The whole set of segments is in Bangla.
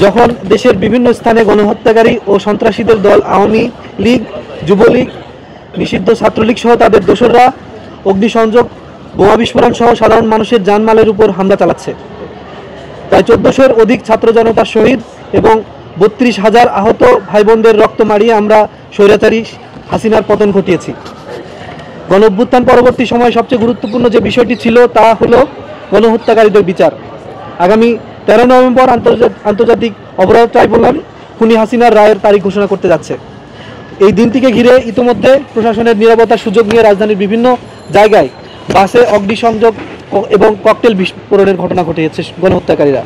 যখন দেশের বিভিন্ন স্থানে গণহত্যাকারী ও সন্ত্রাসীদের দল আওয়ামী লীগ, যুবলীগ, নিষিদ্ধ ছাত্রলীগ সহ তাদের দোসররা অগ্নিসংযোগ, বোমা বিস্ফোরণ সহ সাধারণ মানুষের জানমালের উপর হামলা চালাচ্ছে। প্রায় 1400-এর অধিক ছাত্র জনতার শহীদ এবং 32,000 আহত ভাই বোনদের রক্ত মারিয়ে আমরা স্বৈরাচারী হাসিনার পতন ঘটিয়েছি। গণঅভ্যুত্থান পরবর্তী সময়ে সবচেয়ে গুরুত্বপূর্ণ যে বিষয়টি ছিল তা হলো গণহত্যাকারীদের বিচার। আগামী 13 নভেম্বর আন্তর্জাতিক অপরাধ ট্রাইব্যুনাল খুনি হাসিনার রায়ের তারিখ ঘোষণা করতে যাচ্ছে। এই দিনটিকে ঘিরে ইতিমধ্যে প্রশাসনের নিরাপত্তার সুযোগ নিয়ে রাজধানীর বিভিন্ন জায়গায় বাসে অগ্নিসংযোগ এবং ককটেল বিস্ফোরণের ঘটনা ঘটিয়েছে গণহত্যাকারীরা।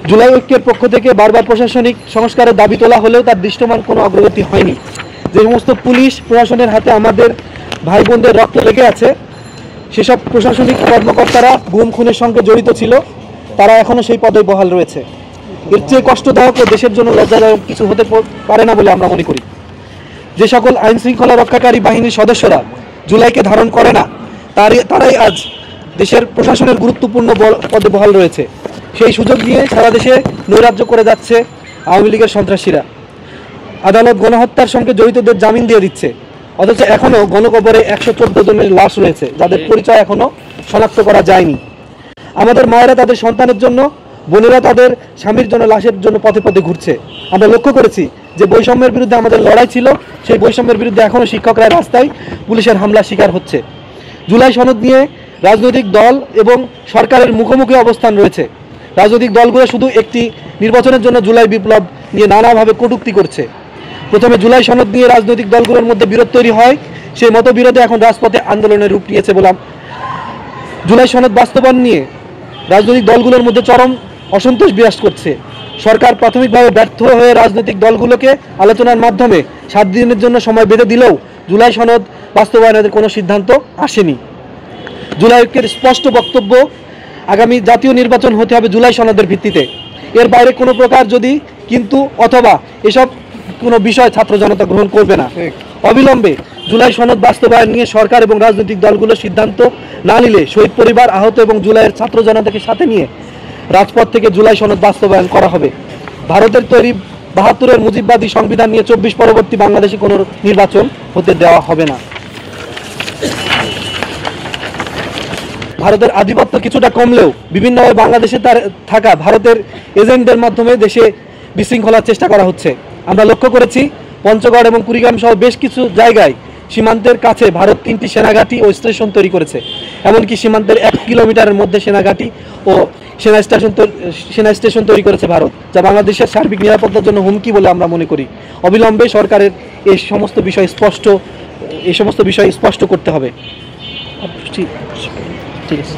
জুলাই ঐক্যের পক্ষ থেকে বারবার প্রশাসনিক সংস্কারের দাবি তোলা হলেও তার দৃশ্যমান কোনো অগ্রগতি হয়নি। যে সমস্ত পুলিশ প্রশাসনের হাতে আমাদের ভাই বোনদের রক্ত লেগে আছে, সেসব প্রশাসনিক কর্মকর্তারা গুম খুনের সঙ্গে জড়িত ছিল, তারা এখনও সেই পদে বহাল রয়েছে। এর চেয়ে কষ্টদায়ক ও দেশের জন্য লজ্জাদায়ক কিছু হতে পারে না বলে আমরা মনে করি। যে সকল আইন শৃঙ্খলা রক্ষাকারী বাহিনীর সদস্যরা জুলাইকে ধারণ করে না, তারাই আজ দেশের প্রশাসনের গুরুত্বপূর্ণ পদে বহাল রয়েছে। সেই সুযোগ নিয়ে সারা দেশে নৈরাজ্য করে যাচ্ছে আওয়ামী লীগের সন্ত্রাসীরা। আদালত গণহত্যার সঙ্গে জড়িতদের জামিন দিয়ে দিচ্ছে, অথচ এখনও গণকবরে 114 জনের লাশ রয়েছে, যাদের পরিচয় এখনও শনাক্ত করা যায়নি। আমাদের মায়েরা তাদের সন্তানের জন্য, বোনেরা তাদের স্বামীর জন্য লাশের জন্য পথে পথে ঘুরছে। আমরা লক্ষ্য করেছি যে বৈষম্যের বিরুদ্ধে আমাদের লড়াই ছিল, সেই বৈষম্যের বিরুদ্ধে এখনও শিক্ষকরা রাস্তায় পুলিশের হামলার শিকার হচ্ছে। জুলাই সনদ নিয়ে রাজনৈতিক দল এবং সরকারের মুখোমুখি অবস্থান রয়েছে। রাজনৈতিক দলগুলো শুধু একটি নির্বাচনের জন্য জুলাই বিপ্লব নিয়ে নানাভাবে কটূক্তি করছে। প্রথমে জুলাই সনদ নিয়ে রাজনৈতিক দলগুলোর মধ্যে বিরোধ তৈরি হয়, সেই মতবিরোধে এখন রাজপথে আন্দোলনের রূপ নিয়েছে বললাম। জুলাই সনদ বাস্তবায়ন নিয়ে রাজনৈতিক দলগুলোর মধ্যে চরম অসন্তোষ বিরাজ করছে। সরকার প্রাথমিকভাবে ব্যর্থ হয়ে রাজনৈতিক দলগুলোকে আলোচনার মাধ্যমে 7 দিনের জন্য সময় বেঁধে দিলেও জুলাই সনদ বাস্তবায়নের কোনো সিদ্ধান্ত আসেনি। জুলাই ঐক্যের স্পষ্ট বক্তব্য, আগামী জাতীয় নির্বাচন হতে হবে জুলাই সনদের ভিত্তিতে। এর বাইরে কোনো প্রকার যদি কিন্তু অথবা এসব কোনো বিষয় ছাত্র জনতা গ্রহণ করবে না। অবিলম্বে জুলাই সনদ বাস্তবায়ন নিয়ে সরকার এবং রাজনৈতিক দলগুলো সিদ্ধান্ত না নিলে শহীদ পরিবার, আহত এবং জুলাইয়ের ছাত্র জনতাকে সাথে নিয়ে রাজপথ থেকে জুলাই সনদ বাস্তবায়ন করা হবে। ভারতের তৈরি 72-এর মুজিববাদী সংবিধান নিয়ে 24 পরবর্তী বাংলাদেশে কোনো নির্বাচন হতে দেওয়া হবে না। ভারতের আধিপত্য কিছুটা কমলেও বিভিন্নভাবে বাংলাদেশে থাকা ভারতের এজেন্টদের মাধ্যমে দেশে বিশৃঙ্খলার চেষ্টা করা হচ্ছে। আমরা লক্ষ্য করেছি পঞ্চগড় এবং কুড়িগ্রাম সহ বেশ কিছু জায়গায় সীমান্তের কাছে ভারত 3টি সেনাঘাঁটি ও স্টেশন তৈরি করেছে। এমনকি সীমান্তের 1 কিলোমিটারের মধ্যে সেনাঘাঁটি ও সেনা স্টেশন তৈরি করেছে ভারত, যা বাংলাদেশের সার্বিক নিরাপত্তার জন্য হুমকি বলে আমরা মনে করি। অবিলম্বে সরকারের এই সমস্ত বিষয় স্পষ্ট করতে হবে। ঠিক আছে।